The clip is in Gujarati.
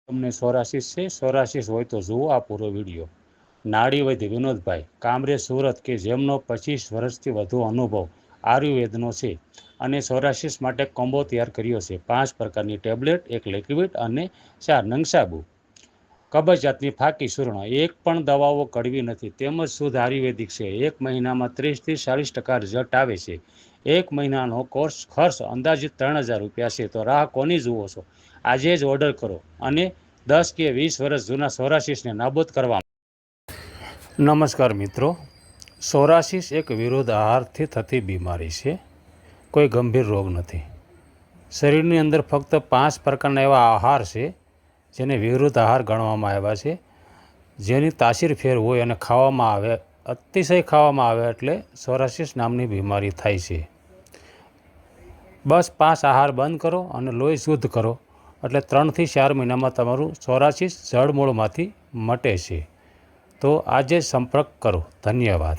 તમને સોરાશિસ છે? સોરાશિસ હોય તો જુઓ આ પૂરો વિડીયો. નાડીવૈદ્ય વિનોદભાઈ કામરે સુરત કે જેમનો 25 વર્ષથી વધુ અનુભવ આયુર્વેદનો છે અને સોરાશિસ માટે કોમ્બો તૈયાર કર્યો છે. 5 પ્રકારની ટેબ્લેટ, 1 લિક્વિડ અને 4 નંગ સાબુ. કબજિયાતની ફાકી ચૂર્ણ. એક પણ દવાઓ કડવી નથી તેમજ શુદ્ધ આયુર્વેદિક છે. 1 મહિનામાં 30 થી 40% રિઝલ્ટ આવે છે. 1 મહિનાનો કોર્સ ખર્ચ અંદાજિત 3000 રૂપિયા છે. તો રાહ કોની જુઓ છો? આજે જ ઓર્ડર કરો અને 10 કે 20 વર્ષ જૂના સોરાશિસને નાબૂદ કરવા. નમસ્કાર મિત્રો. સોરાશિસ એક વિરુદ્ધ આહારથી થતી બીમારી છે. કોઈ ગંભીર રોગ નથી. શરીરની અંદર ફક્ત 5 પ્રકારના એવા આહાર છે જેને વિરુદ્ધ આહાર ગણવામાં આવ્યા છે, જેની તાસીર ફેર હોય અને ખાવામાં આવે, અતિશય ખાવામાં આવે એટલે સોરાશિસ નામની બીમારી થાય છે. બસ 5 આહાર બંધ કરો અને લોહી શુદ્ધ કરો એટલે 3 થી 4 મહિનામાં તમારું સોરાશિસ જડમૂળમાંથી મટે છે. તો આજે સંપર્ક કરો. ધન્યવાદ.